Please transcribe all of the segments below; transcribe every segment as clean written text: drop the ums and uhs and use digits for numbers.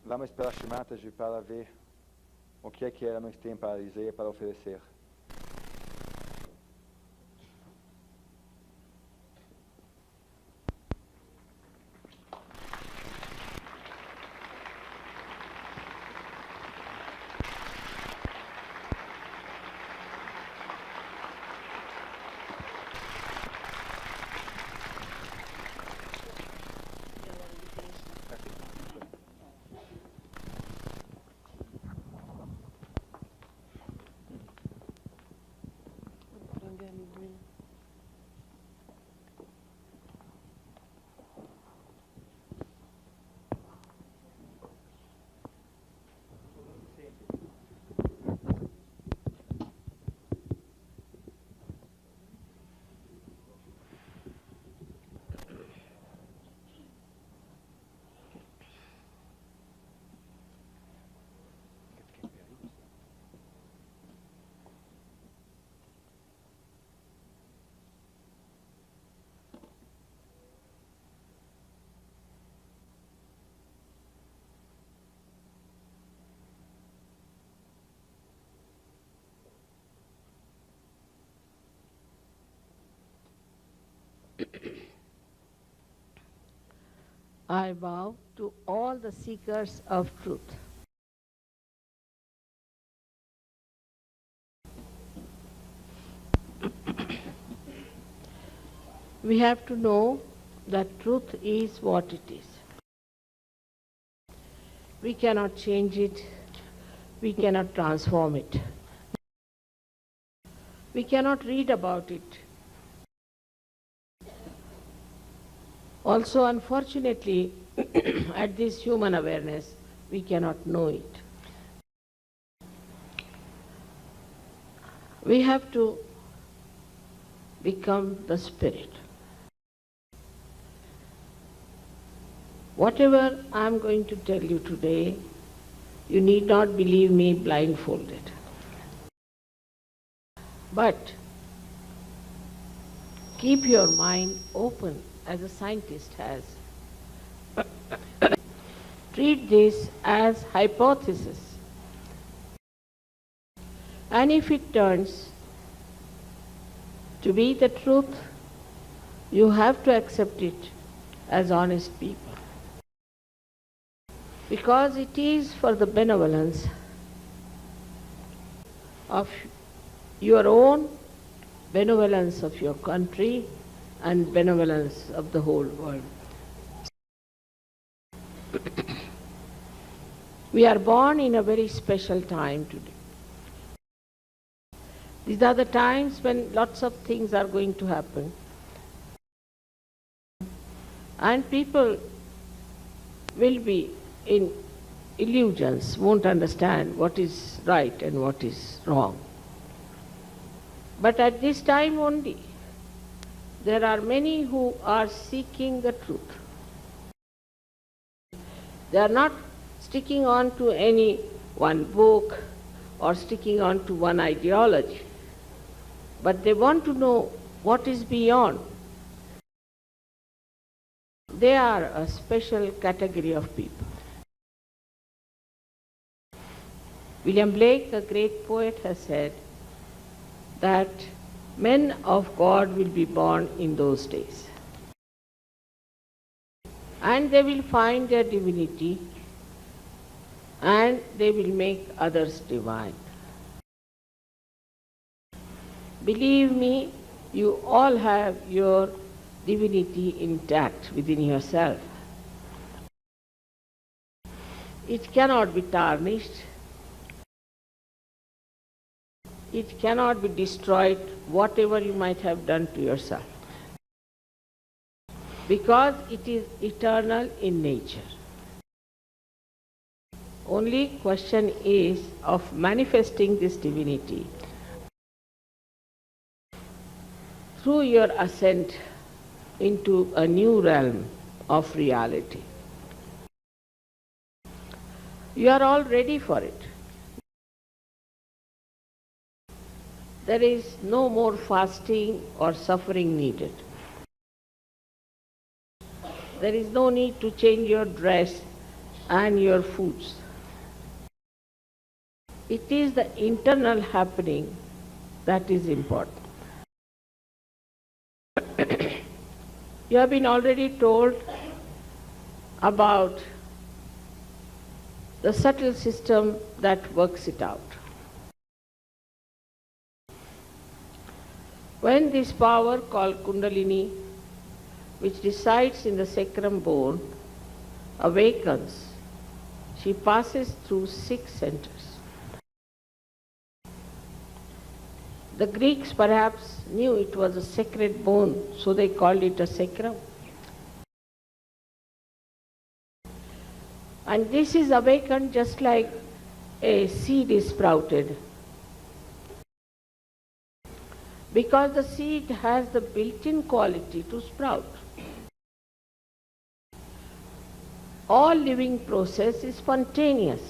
Vamos pela Shree Mataji para ver o que é que ela nos tem para dizer, para oferecer. I bow to all the seekers of truth. We have to know that truth is what it is. We cannot change it. We cannot transform it. We cannot read about it. Also, unfortunately, at this human awareness, we cannot know it. We have to become the spirit. Whatever I am going to tell you today, you need not believe me blindfolded. But keep your mind open as a scientist has. Treat this as hypothesis. And if it turns to be the truth, you have to accept it as honest people. Because it is for the benevolence of your own, benevolence of your country, and benevolence of the whole world. We are born in a very special time today. These are the times when lots of things are going to happen. And people will be in illusions, won't understand what is right and what is wrong. But at this time only, there are many who are seeking the truth. They are not sticking on to any one book or sticking on to one ideology, but they want to know what is beyond. They are a special category of people. William Blake, a great poet, has said that men of God will be born in those days. And they will find their divinity and they will make others divine. Believe me, you all have your divinity intact within yourself. It cannot be tarnished. It cannot be destroyed, whatever you might have done to yourself. Because it is eternal in nature. Only question is of manifesting this divinity through your ascent into a new realm of reality. You are all ready for it. There is no more fasting or suffering needed. There is no need to change your dress and your foods. It is the internal happening that is important. You have been already told about the subtle system that works it out. When this power called Kundalini, which resides in the sacrum bone, awakens, she passes through 6 centers. The Greeks perhaps knew it was a sacred bone, so they called it a sacrum. And this is awakened just like a seed is sprouted. Because the seed has the built-in quality to sprout. All living process is spontaneous.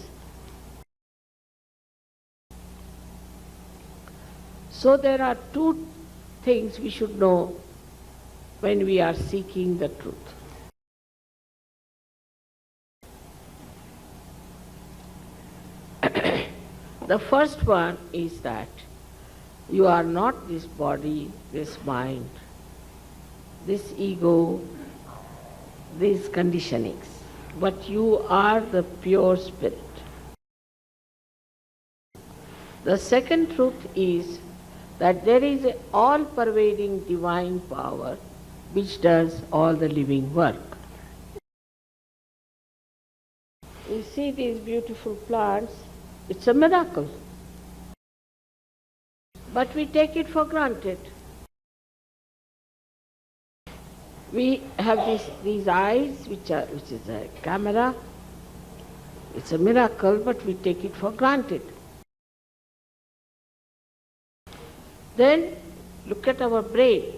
So there are 2 things we should know when we are seeking the truth. The first one is that you are not this body, this mind, this ego, these conditionings, but you are the pure spirit. The second truth is that there is an all-pervading divine power which does all the living work. You see these beautiful plants, it's a miracle. But we take it for granted. We have these eyes, which is a camera. It's a miracle, but we take it for granted. Then look at our brain,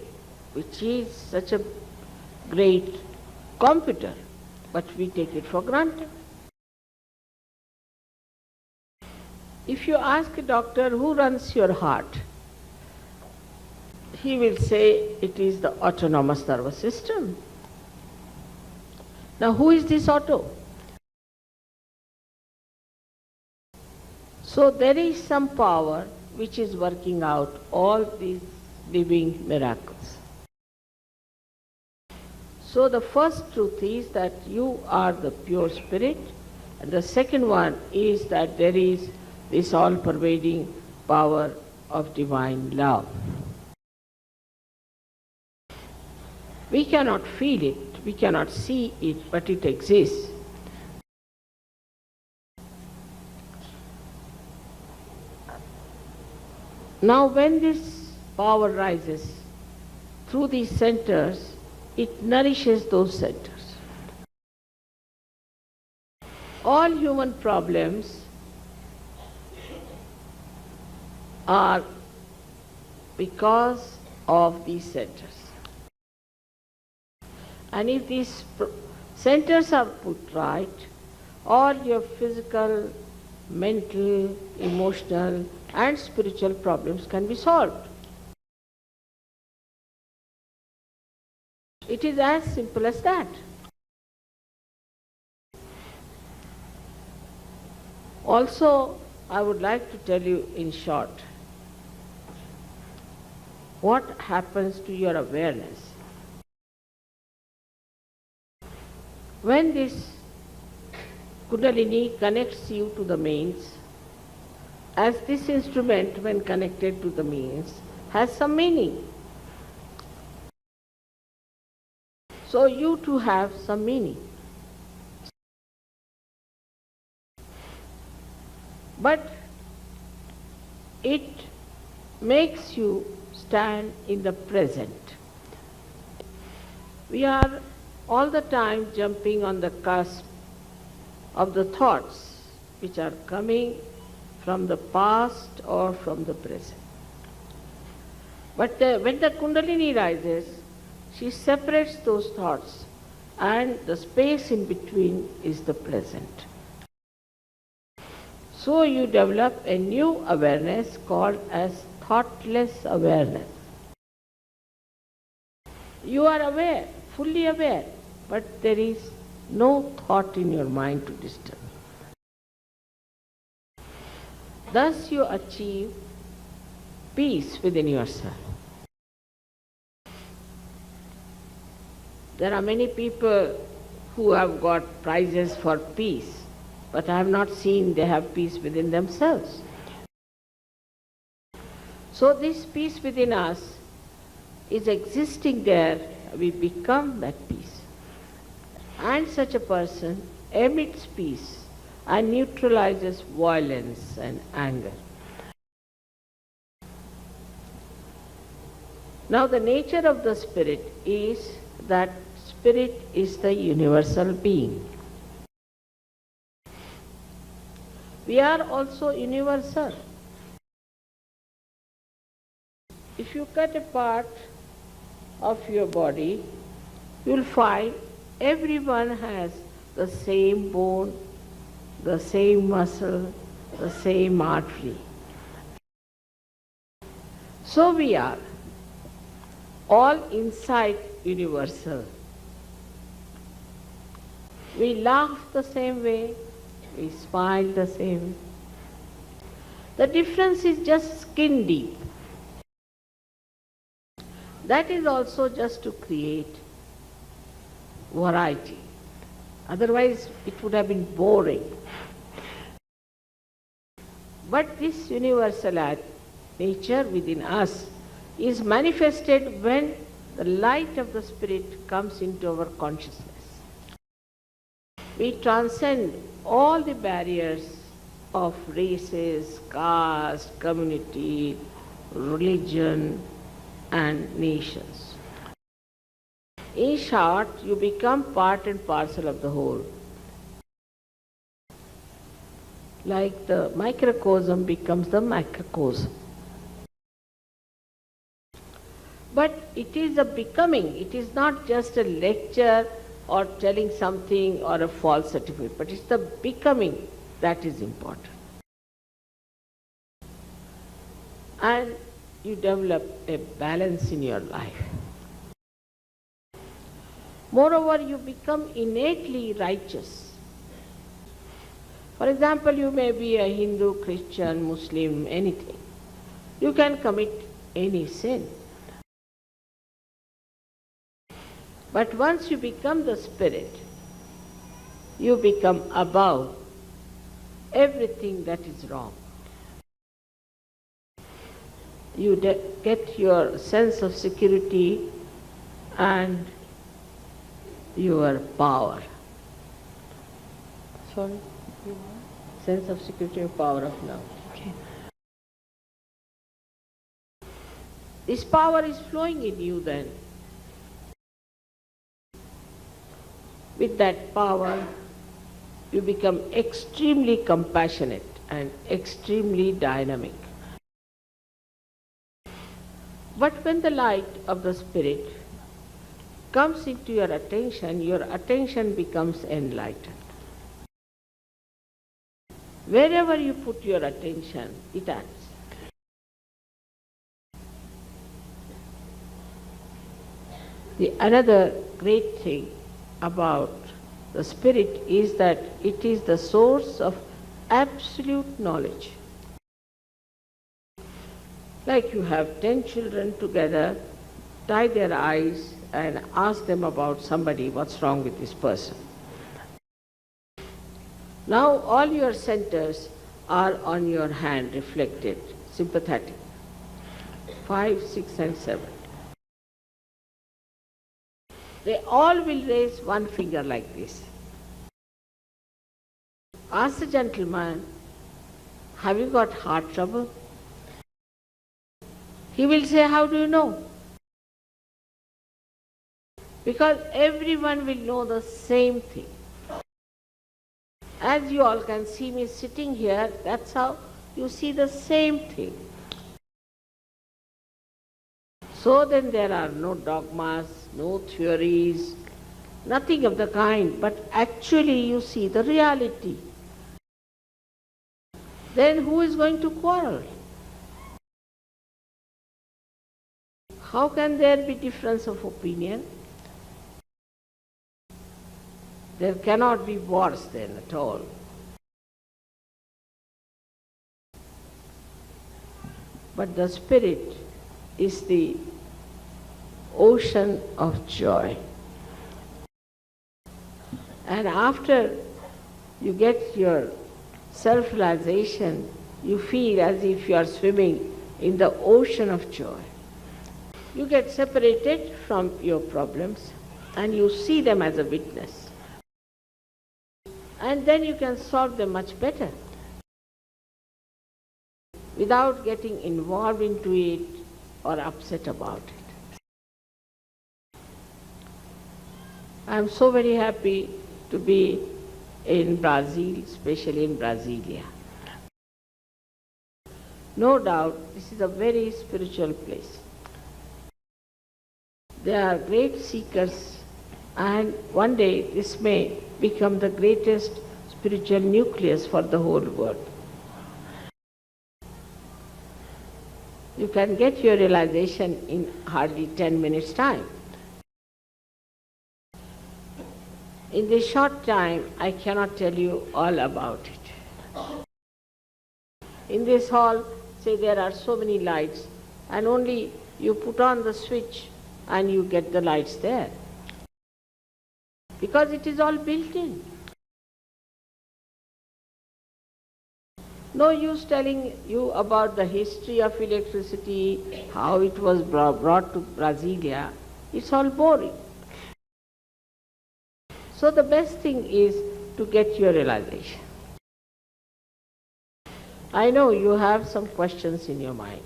which is such a great computer, but we take it for granted. If you ask a doctor who runs your heart, he will say it is the autonomous nervous system. Now who is this auto? So there is some power which is working out all these living miracles. So the first truth is that you are the pure spirit, and the second one is that there is this all-pervading power of divine love. We cannot feel it, we cannot see it, but it exists. Now when this power rises through these centers, it nourishes those centers. All human problems are because of these centers. And if these centers are put right, all your physical, mental, emotional and spiritual problems can be solved. It is as simple as that. Also, I would like to tell you in short what happens to your awareness. When this Kundalini connects you to the means, as this instrument when connected to the means has some meaning. So you too have some meaning. But it makes you stand in the present. We are all the time jumping on the cusp of the thoughts which are coming from the past or from the present. But when the Kundalini rises, she separates those thoughts, and the space in between is the present. So you develop a new awareness called as thoughtless awareness. You are aware, fully aware, but there is no thought in your mind to disturb. Thus you achieve peace within yourself. There are many people who have got prizes for peace, but I have not seen they have peace within themselves. So this peace within us is existing there, we become that peace. And such a person emits peace and neutralizes violence and anger. Now the nature of the spirit is that spirit is the universal being. We are also universal. If you cut a part of your body, you will find everyone has the same bone, the same muscle, the same artery. So we are all inside universal. We laugh the same way, we smile the same way. The difference is just skin deep. That is also just to create variety. Otherwise it would have been boring. But this universal nature within us is manifested when the light of the spirit comes into our consciousness. We transcend all the barriers of races, caste, community, religion, and nations. In short, you become part and parcel of the whole. Like the microcosm becomes the macrocosm. But it is a becoming, it is not just a lecture or telling something or a false certificate, but it's the becoming that is important. And you develop a balance in your life. Moreover, you become innately righteous. For example, you may be a Hindu, Christian, Muslim, anything. You can commit any sin. But once you become the spirit, you become above everything that is wrong. You get your sense of security and your power. Sorry? Sense of security and power of love. Okay. This power is flowing in you then. With that power, you become extremely compassionate and extremely dynamic. But when the light of the spirit comes into your attention becomes enlightened. Wherever you put your attention, it acts. The another great thing about the spirit is that it is the source of absolute knowledge. Like you have 10 children together, tie their eyes and ask them about somebody, what's wrong with this person. Now all your centers are on your hand, reflected, sympathetic. 5, 6 and 7. They all will raise one finger like this. Ask the gentleman, have you got heart trouble? He will say, how do you know? Because everyone will know the same thing. As you all can see me sitting here, that's how you see the same thing. So then there are no dogmas, no theories, nothing of the kind, but actually you see the reality. Then who is going to quarrel? How can there be difference of opinion? There cannot be wars then at all. But the spirit is the ocean of joy. And after you get your self-realization, you feel as if you are swimming in the ocean of joy. You get separated from your problems and you see them as a witness. And then you can solve them much better without getting involved into it or upset about it. I am so very happy to be in Brazil, especially in Brasília. No doubt, this is a very spiritual place. There are great seekers, and one day this may become the greatest spiritual nucleus for the whole world. You can get your realization in hardly 10 minutes' time. In this short time, I cannot tell you all about it. In this hall, say there are so many lights, and only you put on the switch and you get the lights there. Because it is all built in. No use telling you about the history of electricity, how it was brought to Brasília. It's all boring. So the best thing is to get your realization. I know you have some questions in your mind,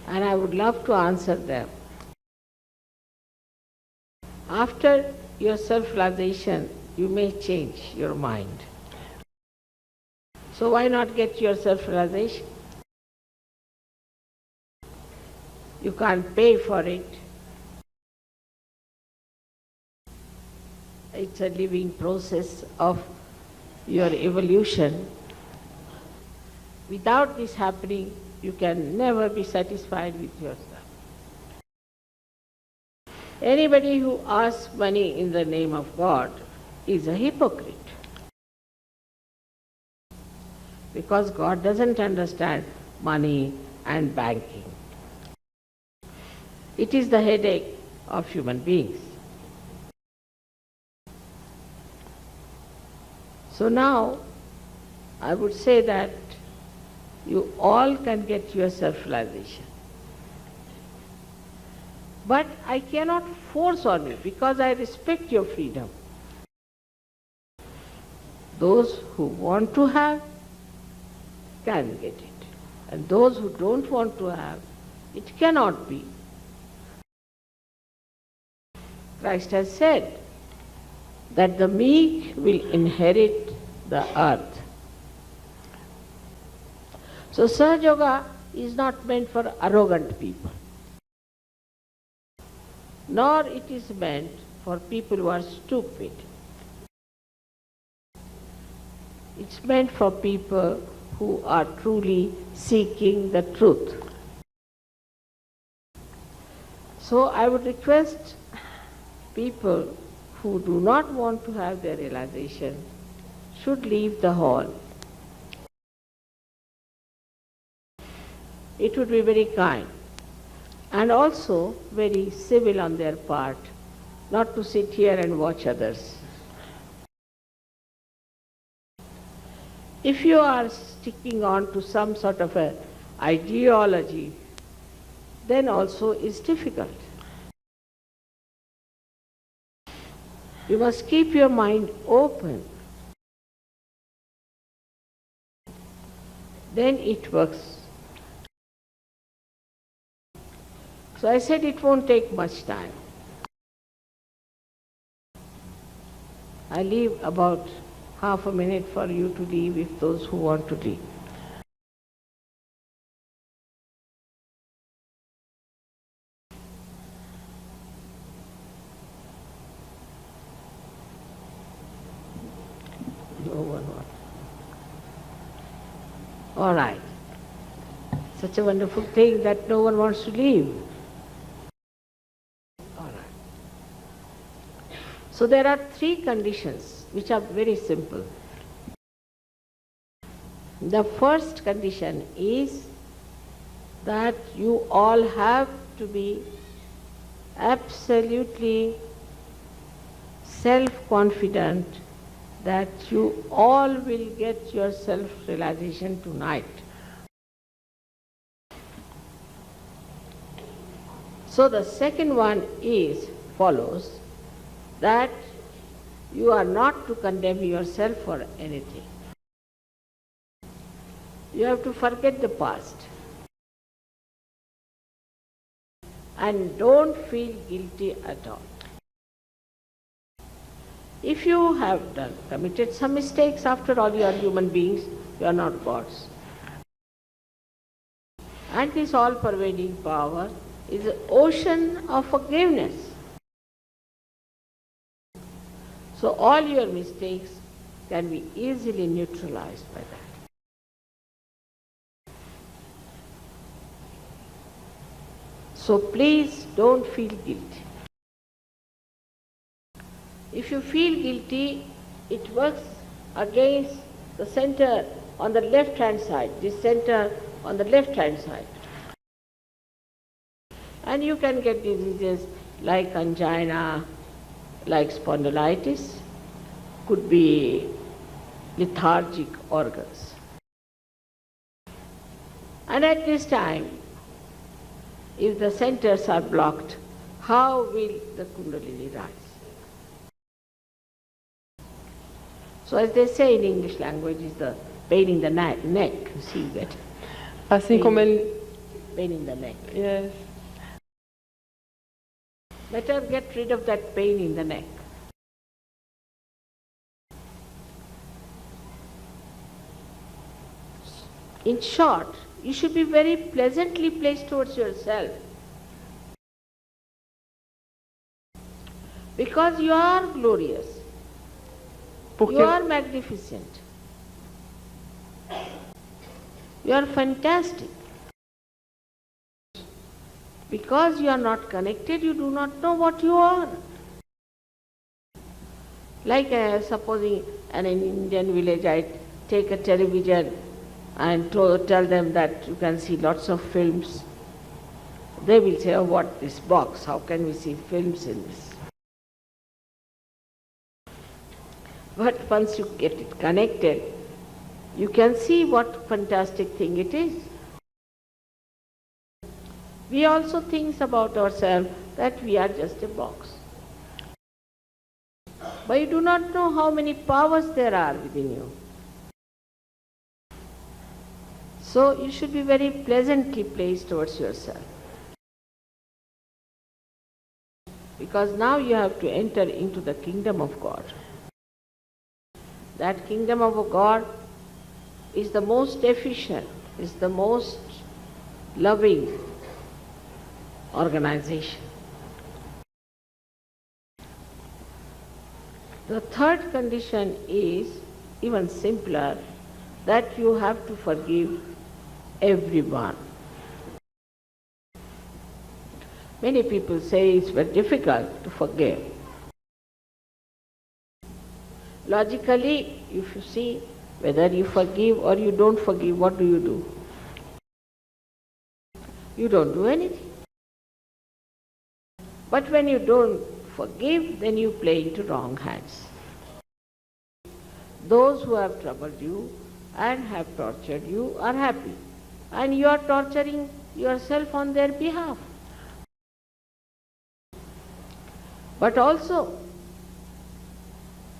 and I would love to answer them. After your self-realization, you may change your mind. So why not get your self-realization? You can't pay for it. It's a living process of your evolution. Without this happening, you can never be satisfied with yourself. Anybody who asks money in the name of God is a hypocrite. Because God doesn't understand money and banking. It is the headache of human beings. So now, I would say that you all can get your self-realization. But I cannot force on you because I respect your freedom. Those who want to have can get it. And those who don't want to have, it cannot be. Christ has said that the meek will inherit the earth. So Sahaja Yoga is not meant for arrogant people, nor it is meant for people who are stupid. It's meant for people who are truly seeking the truth. So I would request people who do not want to have their realization should leave the hall. It would be very kind and also very civil on their part not to sit here and watch others. If you are sticking on to some sort of an ideology, then also it's difficult. You must keep your mind open. Then it works. So I said it won't take much time. I leave about half a minute for you to leave if those who want to leave. No one wants. All right. Such a wonderful thing that no one wants to leave. All right. So there are three conditions which are very simple. The first condition is that you all have to be absolutely self-confident that you all will get your self-realization tonight. So the second one follows that you are not to condemn yourself for anything. You have to forget the past and don't feel guilty at all. If you have committed some mistakes, after all you are human beings, you are not gods. And this all-pervading power is an ocean of forgiveness. So all your mistakes can be easily neutralized by that. So please don't feel guilty. If you feel guilty, it works against the center on the left-hand side, this center on the left-hand side. And you can get diseases like angina, like spondylitis, could be lethargic organs. And at this time, if the centers are blocked, how will the Kundalini rise? So as they say in English language, is the pain in the neck, you see that. Assim como ele... Pain in the neck. Yes. Better get rid of that pain in the neck. In short, you should be very pleasantly placed towards yourself. Because you are glorious. You are magnificent. You are fantastic. Because you are not connected, you do not know what you are. Like supposing in an Indian village, I take a television and tell them that you can see lots of films. They will say, oh, what this box, how can we see films in this? But once you get it connected, you can see what fantastic thing it is. We also think about ourselves that we are just a box. But you do not know how many powers there are within you. So you should be very pleasantly placed towards yourself. Because now you have to enter into the kingdom of God. That kingdom of God is the most efficient, is the most loving organization. The third condition is even simpler, that you have to forgive everyone. Many people say it's very difficult to forgive. Logically, if you see whether you forgive or you don't forgive, what do? You don't do anything. But when you don't forgive, then you play into wrong hands. Those who have troubled you and have tortured you are happy, and you are torturing yourself on their behalf. But also,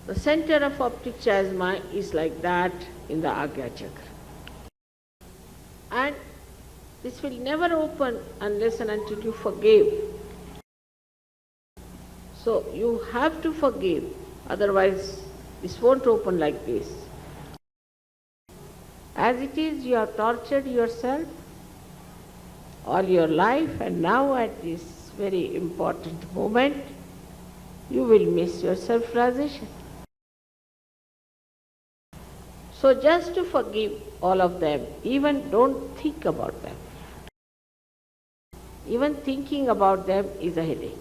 the center of optic chiasma is like that in the Agya Chakra. And this will never open unless and until you forgive. So you have to forgive, otherwise this won't open like this. As it is, you have tortured yourself all your life, and now at this very important moment, you will miss your self-realization. So just to forgive all of them, even don't think about them. Even thinking about them is a headache.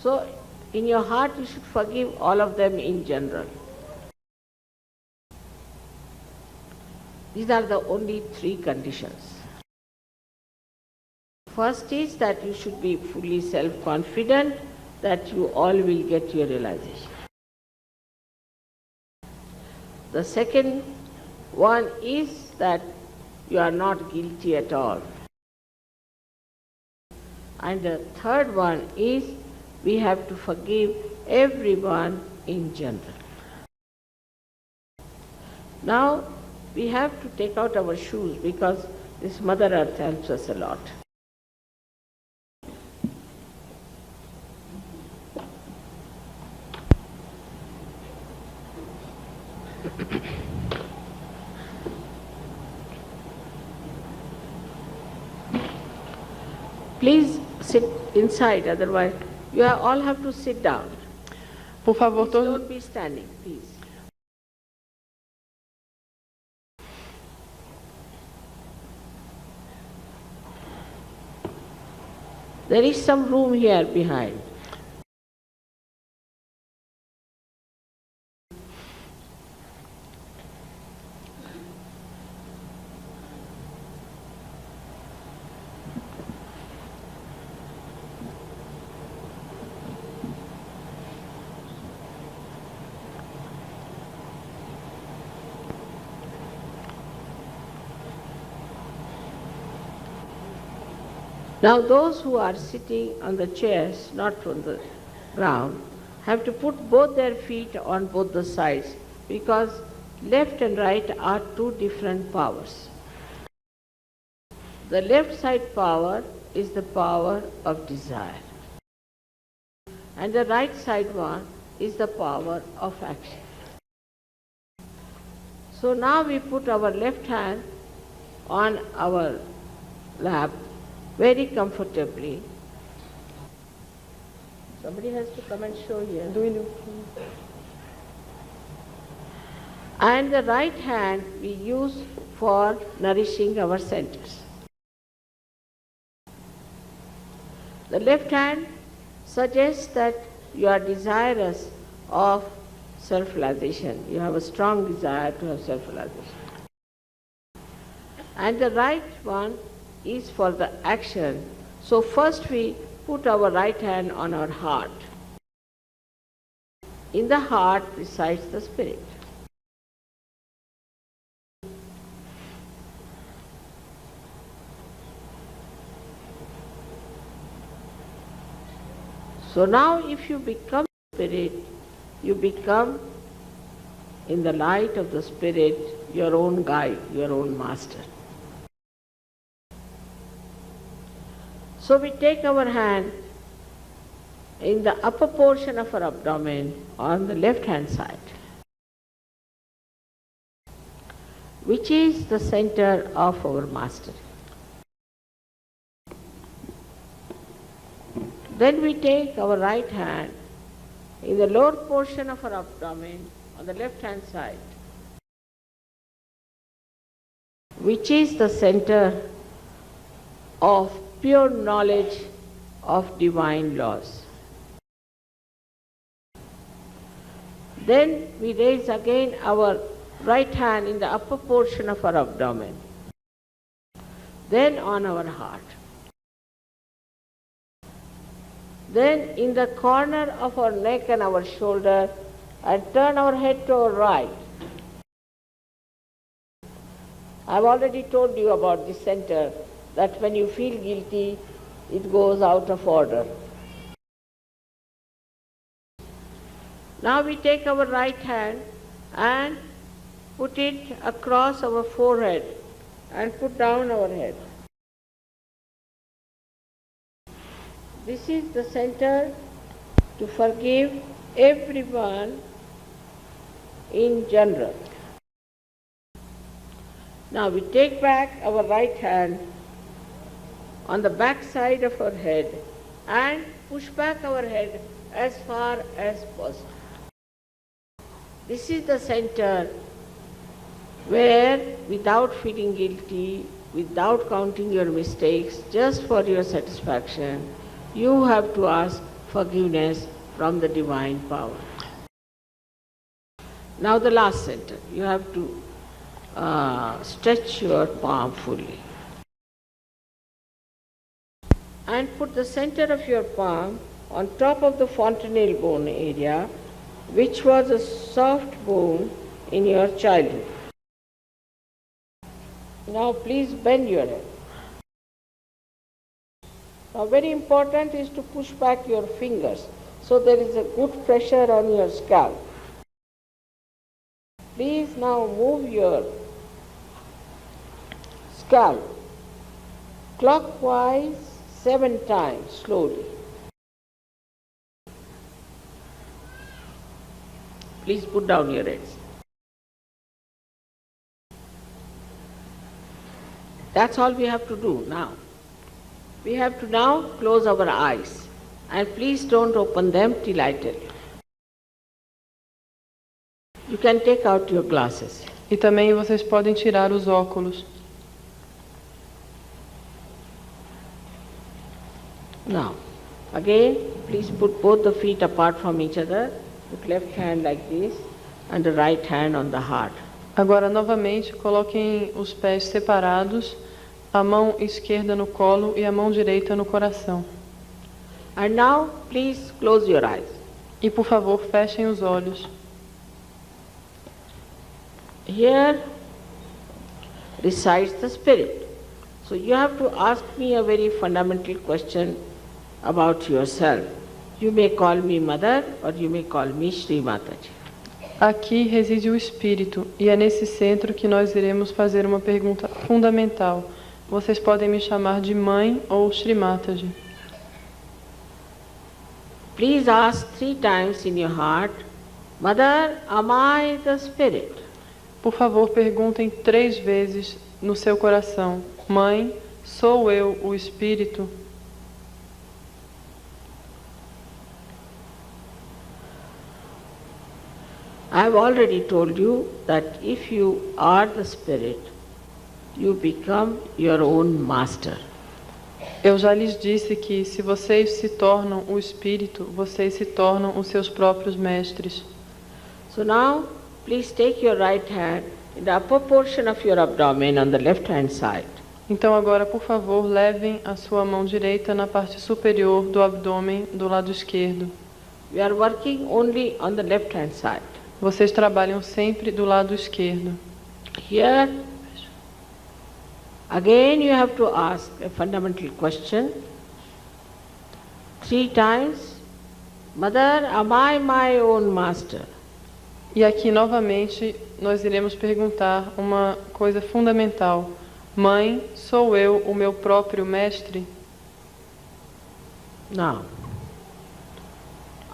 So in your heart you should forgive all of them in general. These are the only three conditions. First is that you should be fully self-confident that you all will get your realization. The second one is that you are not guilty at all. And the third one is we have to forgive everyone in general. Now we have to take out our shoes because this Mother Earth helps us a lot. Please sit inside, otherwise you all have to sit down. Por favor, Please todos, don't be standing, please. There is some room here behind. Now those who are sitting on the chairs, not from the ground, have to put both their feet on both the sides because left and right are two different powers. The left side power is the power of desire, and the right side one is the power of action. So now we put our left hand on our lap very comfortably. Somebody has to come and show here. And the right hand we use for nourishing our centers. The left hand suggests that you are desirous of self-realization. You have a strong desire to have self-realization. And the right one is for the action. So first we put our right hand on our heart. In the heart resides the spirit. So now if you become spirit, you become, in the light of the spirit, your own guide, your own master. So we take our hand in the upper portion of our abdomen on the left hand side, which is the center of our mastery. Then we take our right hand in the lower portion of our abdomen on the left hand side, which is the center of pure knowledge of divine laws. Then we raise again our right hand in the upper portion of our abdomen, then on our heart. Then in the corner of our neck and our shoulder, and turn our head to our right. I've already told you about this center, that when you feel guilty, it goes out of order. Now we take our right hand and put it across our forehead and put down our head. This is the center to forgive everyone in general. Now we take back our right hand on the back side of our head and push back our head as far as possible. This is the center where, without feeling guilty, without counting your mistakes, just for your satisfaction, you have to ask forgiveness from the divine power. Now the last center. You have to stretch your palm fully. And put the center of your palm on top of the fontanelle bone area, which was a soft bone in your childhood. Now please bend your head. Now very important is to push back your fingers so there is a good pressure on your scalp. Please now move your scalp clockwise 7 times slowly. Please put down your heads. That's all we have to do now. We have to now close our eyes, and please don't open them till I tell you. You can take out your glasses. E também vocês podem tirar os óculos. Now, again, please put both the feet apart from each other. Put left hand like this and the right hand on the heart. Agora, novamente, coloquem os pés separados, a mão esquerda no colo e a mão direita no coração. And now, please close your eyes. E, por favor, fechem os olhos. Here resides the spirit. So you have to ask me a very fundamental question about yourself. You may call me Mother or you may call me Shree Mataji. Aqui reside o Espírito, e é nesse centro que nós iremos fazer uma pergunta fundamental. Vocês podem me chamar de Mãe ou Shree Mataji. Please ask 3 times in your heart, Mother, am I the Spirit? Por favor, perguntem 3 vezes no seu coração. Mãe, sou eu o Espírito? I have already told you that if you are the Spirit, you become your own master. Eu já lhes disse que, se vocês se tornam o Espírito, vocês se tornam os seus próprios mestres. So now, please take your right hand in the upper portion of your abdomen on the left hand side. Então agora, por favor, levem a sua mão direita na parte superior do abdômen do lado esquerdo. We are working only on the left hand side. Vocês trabalham sempre do lado esquerdo. Here, again you have to ask a fundamental question. 3 times, Mother, am I my own master? E aqui novamente nós iremos perguntar uma coisa fundamental. Mãe, sou eu o meu próprio mestre? Now,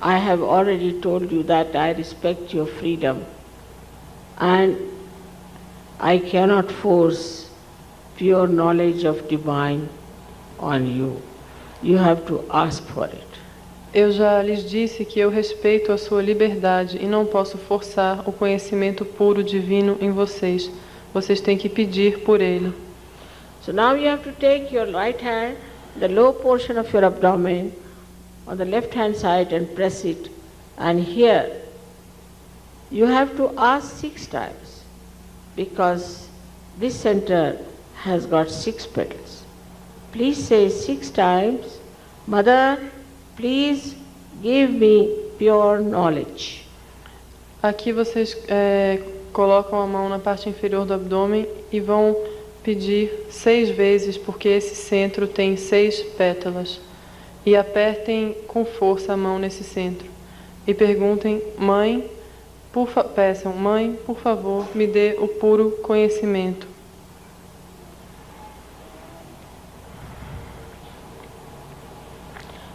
I have already told you that I respect your freedom and I cannot force pure knowledge of divine on you. You have to ask for it. Eu já lhes disse que eu respeito a sua liberdade e não posso forçar o conhecimento puro divino em vocês. Vocês têm que pedir por ele. So now you have to take your right hand, the low portion of your abdomen, on the left hand side and press it. And here, you have to ask 6 times, because this center has got 6 petals. Please say 6 times, Mother, please give me pure knowledge. Aqui vocês colocam a mão na parte inferior do abdômen e vão pedir 6 vezes, porque esse centro tem 6 pétalas. E apertem com força a mão nesse centro. E perguntem, Mãe, peçam, Mãe, por favor, me dê o puro conhecimento.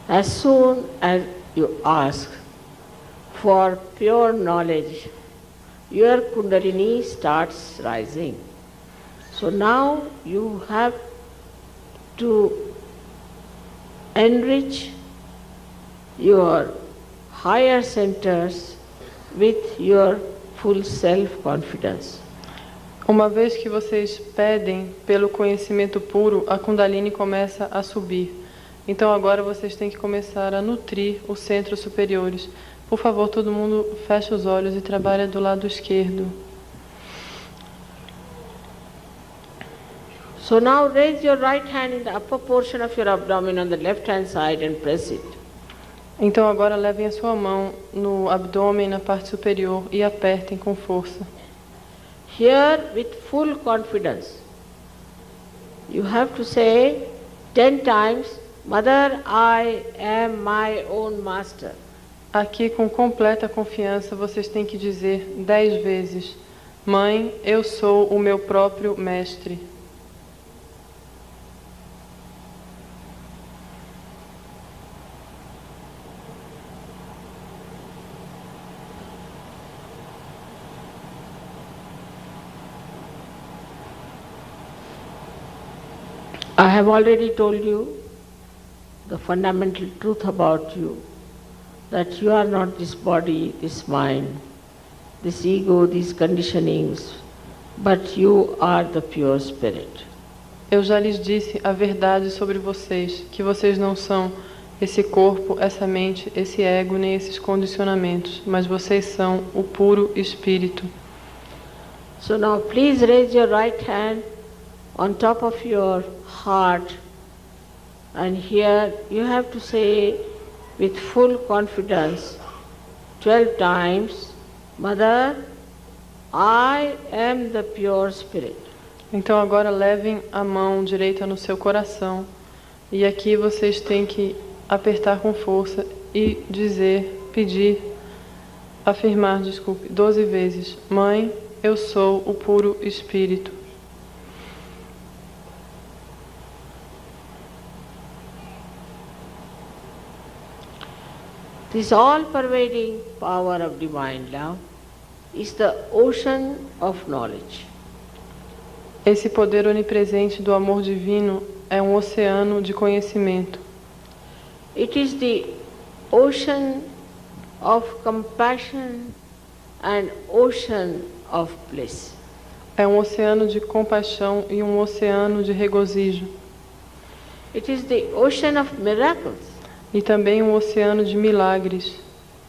As soon as you ask for pure knowledge, your Kundalini starts rising. So now you have to enrich your higher centers with your full self-confidence. Uma vez que vocês pedem pelo conhecimento puro, a Kundalini começa a subir. Então agora vocês têm que começar a nutrir os centros superiores. Por favor, todo mundo feche os olhos e trabalha do lado esquerdo. So now raise your right hand in the upper portion of your abdomen on the left hand side and press it. Então agora levem a sua mão no abdômen, na parte superior, e apertem com força. Here, with full confidence, you have to say 10 times, Mother, I am my own master. Aqui, com completa confiança, vocês têm que dizer 10 vezes: Mãe, eu sou o meu próprio mestre. I have already told you the fundamental truth about you, that you are not this body, this mind, this ego, these conditionings, but you are the pure spirit. Eu já lhes disse a verdade sobre vocês, que vocês não são esse corpo, essa mente, esse ego, nem esses condicionamentos, mas vocês são o puro espírito. So now please raise your right hand on top of your heart, and here you have to say with full confidence 12 times, Mother, I am the pure spirit. Então agora levem a mão direita no seu coração, e aqui vocês têm que apertar com força e dizer, pedir, afirmar, 12 vezes: Mãe, eu sou o puro espírito. This all-pervading power of divine love is the ocean of knowledge. Esse poder onipresente do amor divino é um oceano de conhecimento. It is the ocean of compassion and ocean of bliss. É um oceano de compaixão e um oceano de regozijo. It is the ocean of miracles. E também um oceano de milagres.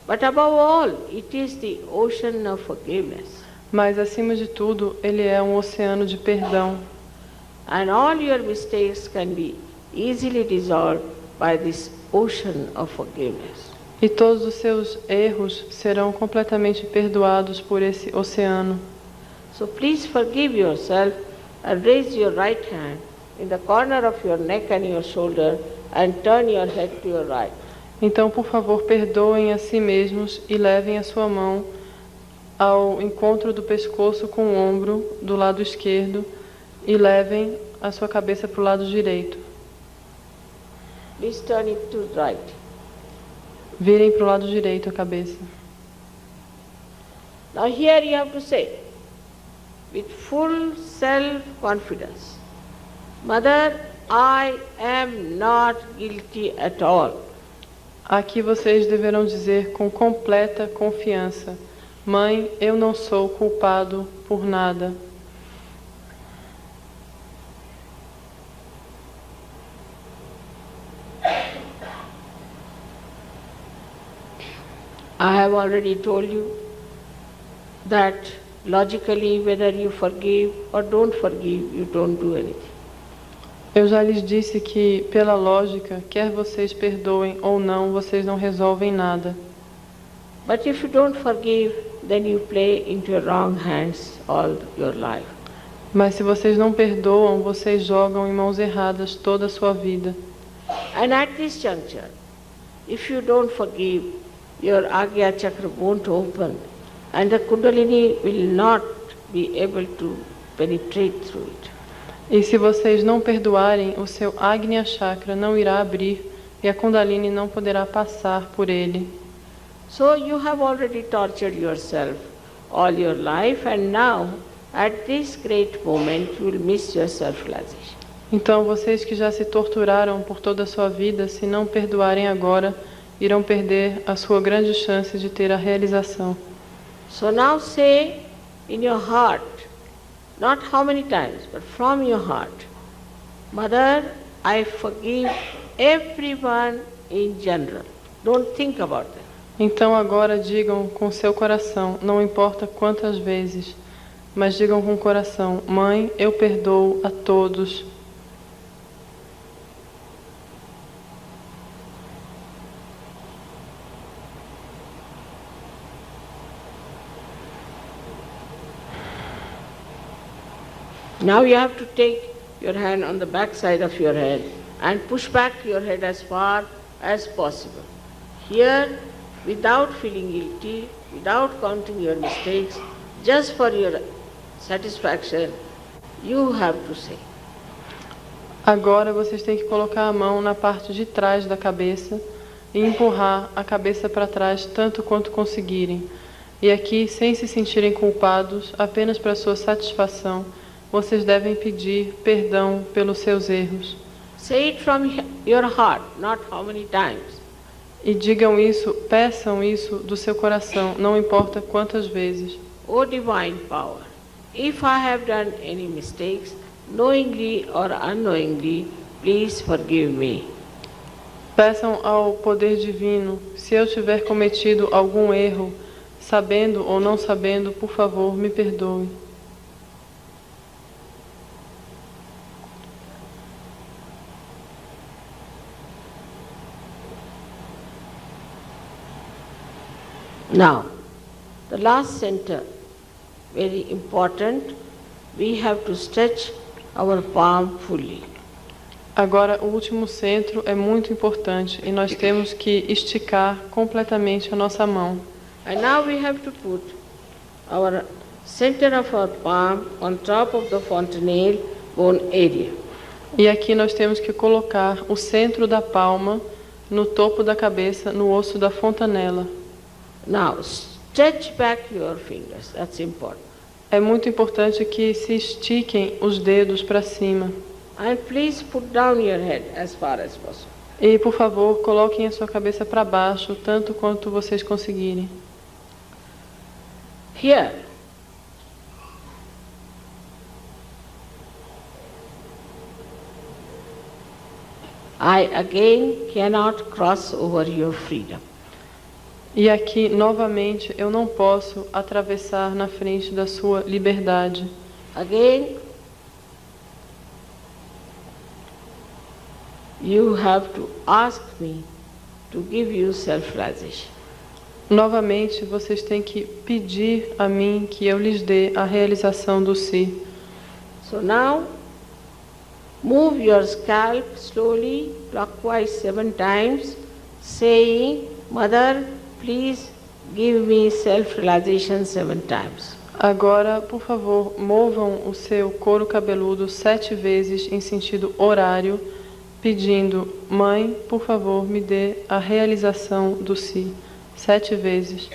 But above all, it is the ocean of forgiveness. Mas, acima de tudo, ele é um oceano de perdão. And all your mistakes can be easily dissolved by this ocean of forgiveness. E todos os seus erros serão completamente perdoados por esse oceano. So please forgive yourself and raise your right hand in the corner of your neck and your shoulder and turn your head to your right. Então, por favor, perdoem a si mesmos e levem a sua mão ao encontro do pescoço com o ombro do lado esquerdo e levem a sua cabeça para o lado direito. Please turn it to the right. Virem para o lado direito a cabeça. Now here you have to say, with full self-confidence, Mother, I am not guilty at all. Aqui vocês deverão dizer com completa confiança: Mãe, eu não sou culpado por nada. I have already told you that logically, whether you forgive or don't forgive, you don't do anything. Eu já lhes disse que, pela lógica, quer vocês perdoem ou não, vocês não resolvem nada. But if you don't forgive, then you play into your wrong hands all your life. Mas se vocês não perdoam, vocês jogam em mãos erradas toda a sua vida. And at this juncture, if you don't forgive, your Agya Chakra won't open and the Kundalini will not be able to penetrate through it. E se vocês não perdoarem, o seu Agnya Chakra não irá abrir e a Kundalini não poderá passar por ele. So you have already tortured yourself all your life, and now, at this great moment, you will miss your self-realization. Então, vocês que já se torturaram por toda a sua vida, se não perdoarem agora, irão perder a sua grande chance de ter a realização. So now say in your heart, not how many times, but from your heart, Mother, I forgive everyone in general. Don't think about that. Então agora digam com seu coração, não importa quantas vezes, mas digam com o coração: Mãe, eu perdoo a todos. Now you have to take your hand on the back side of your head and push back your head as far as possible. Here, without feeling guilty, without counting your mistakes, just for your satisfaction, you have to say. Agora vocês têm que colocar a mão na parte de trás da cabeça e empurrar a cabeça para trás tanto quanto conseguirem. E aqui, sem se sentirem culpados, apenas para sua satisfação, vocês devem pedir perdão pelos seus erros. Say it from your heart, not how many times. E digam isso, peçam isso do seu coração, não importa quantas vezes. O divine power, if I have done any mistakes, knowingly or unknowingly, please forgive me. Peçam ao poder divino, se eu tiver cometido algum erro, sabendo ou não sabendo, por favor, me perdoe. Now, the last center, very important, we have to stretch our palm fully. Agora, o último centro é muito importante e nós temos que esticar completamente a nossa mão. And now we have to put our center of our palm on top of the fontanelle bone area. E aqui nós temos que colocar o centro da palma no topo da cabeça, no osso da fontanela. Now, stretch back your fingers, that's important. É muito importante que se estiquem os dedos para cima. And please put down your head as far as possible. E, por favor, coloquem a sua cabeça para baixo, tanto quanto vocês conseguirem. Here, I again cannot cross over your freedom. E aqui, novamente, eu não posso atravessar na frente da sua liberdade. Again, you have to ask me to give you self-realization. Novamente, vocês têm que pedir a mim que eu lhes dê a realização do si. So now, move your scalp slowly, clockwise 7 times, saying, Mother, please give me self-realization 7 times. Agora, por favor, movam o seu couro cabeludo 7 vezes em sentido horário, pedindo, Mãe, por favor, me dê a realização do si. 7 vezes.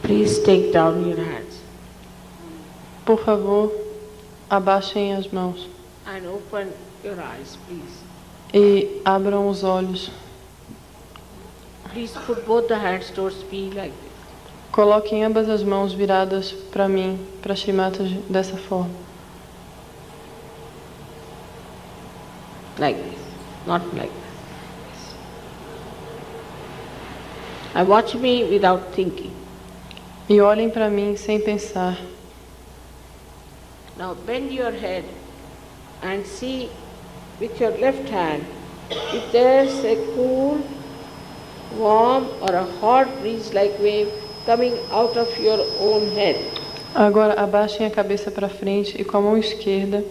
Please take down your hands Por favor, abaixem as mãos and open your eyes, please. e abram os olhos. Please put both the hands towards me like this. Coloquem ambas as mãos viradas para mim, para Shree Mataji, dessa forma. Like this, not like this. And watch me without thinking. E olhem para mim sem pensar. Now bend your head and see with your left hand if there's a cool, warm or a hot breeze-like wave coming out of your own head. Agora abaixem a cabeça para frente e com a mão esquerda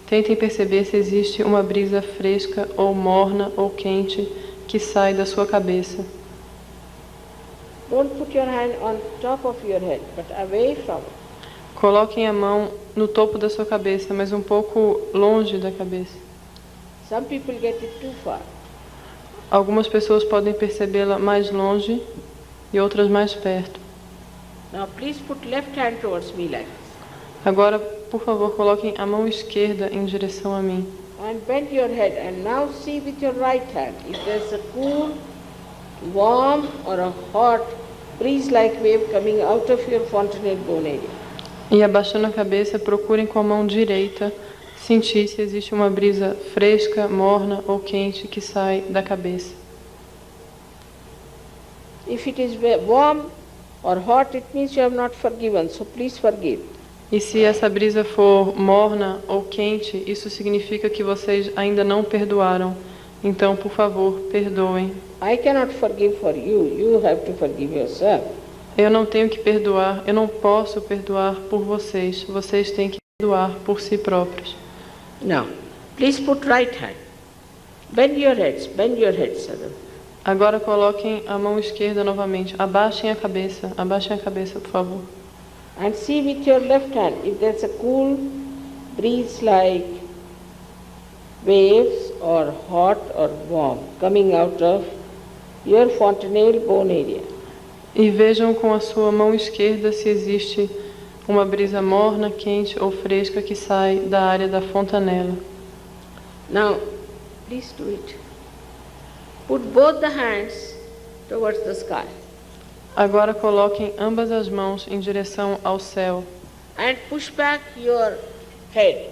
tentem perceber se existe uma brisa fresca ou morna ou quente que sai da sua cabeça. Don't put your hand on top of your head, but away from it. Coloquem a mão no topo da sua cabeça, mas um pouco longe da cabeça. Some people get it too far. Algumas pessoas podem percebê-la mais longe e outras mais perto. Now please put left hand towards me like this. Agora, por favor, coloquem a mão esquerda em direção a mim. And bend your head and now see with your right hand if there's a cool, warm or a hot breeze-like wave coming out of your fontanel bone area. E abaixando a cabeça, procurem com a mão direita sentir se existe uma brisa fresca, morna ou quente que sai da cabeça. If it is warm or hot, it means you have not forgiven, so please forgive. E se essa brisa for morna ou quente, isso significa que vocês ainda não perdoaram. Então, por favor, perdoem. I cannot forgive for you. You have to forgive yourself. Eu não tenho que perdoar, eu não posso perdoar por vocês. Vocês têm que perdoar por si próprios. Now, please put right hand. Bend your heads, Sadhu. Agora coloquem a mão esquerda novamente. Abaixem a cabeça, por favor. And see with your left hand if there's a cool breeze-like waves or hot or warm coming out of your fontanel bone area. E vejam com a sua mão esquerda se existe uma brisa morna, quente ou fresca que sai da área da fontanela. Now, please do it. Put both the hands towards the sky. Agora coloquem ambas as mãos em direção ao céu. And push back your head.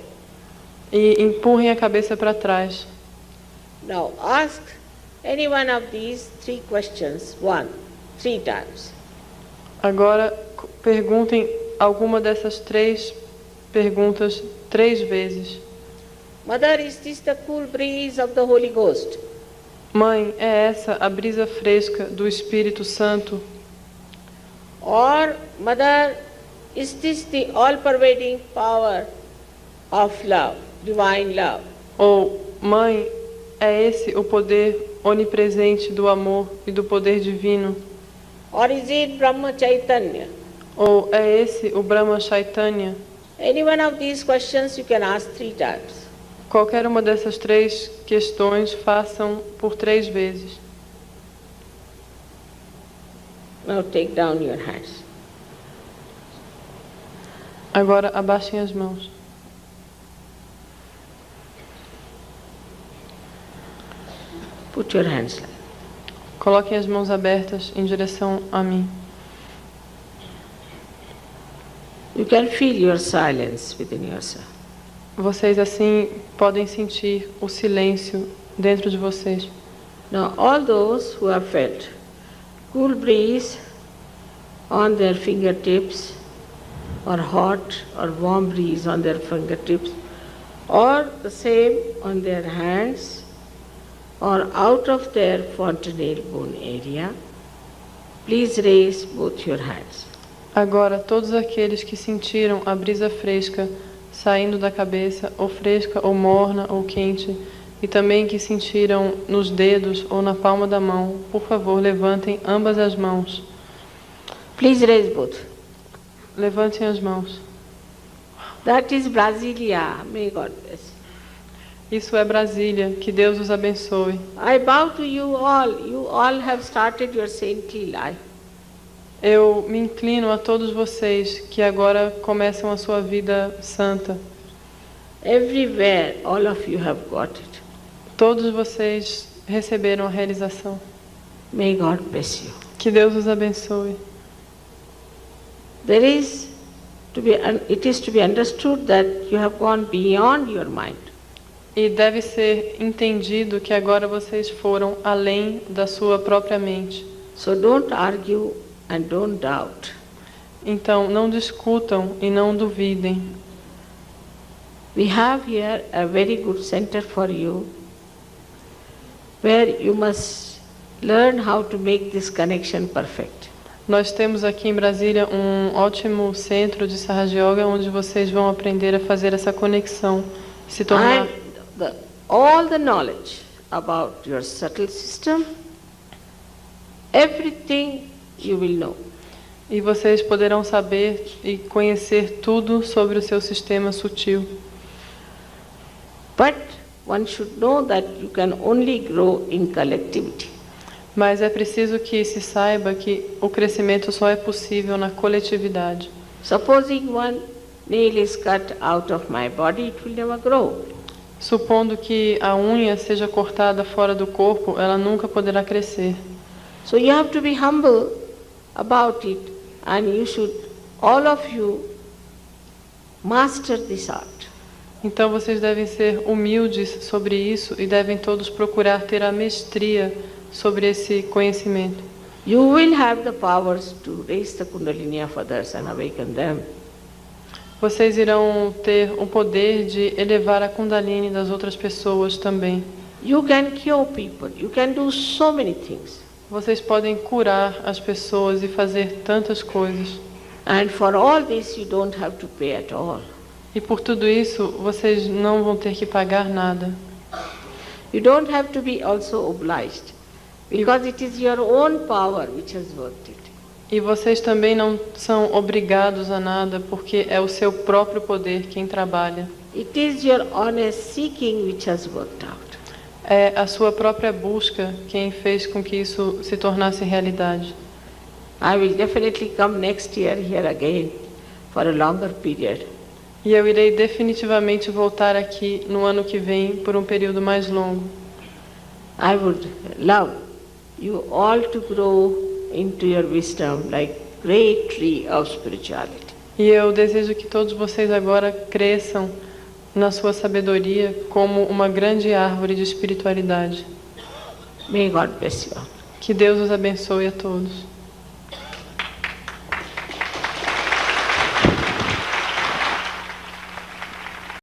E empurrem a cabeça para trás. Now ask any one of these three questions, 3 times. Agora perguntem alguma dessas 3 perguntas 3 vezes. Mother, is this the cool breeze of the Holy Ghost? Mãe, é essa a brisa fresca do Espírito Santo? Or, Mother, is this the all-pervading power of love, divine love? Ou, Mãe, é esse o poder onipresente do amor e do poder divino? Or is it Brahma Chaitanya? Ou é esse o Brahma Chaitanya? Any one of these questions you can ask 3 times. Qualquer uma dessas 3 questões façam por 3 vezes. Now take down your hands. Agora abaixem as mãos. Put your hands like. Coloquem as mãos abertas em direção a mim. You can feel your silence within yourself. Vocês assim podem sentir o silêncio dentro de vocês. Now all those who have felt cool breeze on their fingertips or hot or warm breeze on their fingertips or the same on their hands or out of their fontanel bone area, please raise both your hands. Agora, todos aqueles que sentiram a brisa fresca saindo da cabeça, ou fresca, ou morna, ou quente, e também que sentiram nos dedos ou na palma da mão, por favor, levantem ambas as mãos. Please raise both. Levantem as mãos. That is Brasília. May God bless. Isso é Brasília. Que Deus os abençoe. I bow to you all. You all have started your saintly life. Eu me inclino a todos vocês que agora começam a sua vida santa. Everywhere, all of you have got it. Todos vocês receberam a realização. May God bless you. Que Deus os abençoe. It is to be understood that you have gone beyond your mind. E deve ser entendido que agora vocês foram além da sua própria mente. So don't argue and don't doubt. Então, não discutam e não duvidem. We have here a very good center for you, where you must learn how to make this connection perfect. Nós temos aqui em Brasília um ótimo centro de Sahaja Yoga, onde vocês vão aprender a fazer essa conexão, se tornar... And all the knowledge about your subtle system, everything you will know. E vocês poderão saber e conhecer tudo sobre o seu sistema sutil. But one should know that you can only grow in collectivity. Mas é preciso que se saiba que o crescimento só é possível na coletividade. Supposing one nail is cut out of my body, it will never grow. Supondo que a unha seja cortada fora do corpo, ela nunca poderá crescer. So you have to be humble about it, and you should, all of you, master this art. Então vocês devem ser humildes sobre isso e devem todos procurar ter a mestria sobre esse conhecimento. You will have the powers to raise the Kundalini of others and awaken them. Vocês irão ter o poder de elevar a Kundalini das outras pessoas também. You can cure people. You can do so many things. Vocês podem curar as pessoas e fazer tantas coisas. And for all this, you don't have to pay at all. E por tudo isso, vocês não vão ter que pagar nada. You don't have to be also obliged, because it is your own power which has worked it. E vocês também não são obrigados a nada, porque é o seu próprio poder quem trabalha. It is your honest seeking which has worked out. É a sua própria busca quem fez com que isso se tornasse realidade. I will definitely come next year here again for a longer period. E eu irei definitivamente voltar aqui no ano que vem por um período mais longo. I would love you all to grow into your wisdom like great tree of spirituality. E eu desejo que todos vocês agora cresçam na sua sabedoria como uma grande árvore de espiritualidade. May God bless you all. Que Deus os abençoe a todos.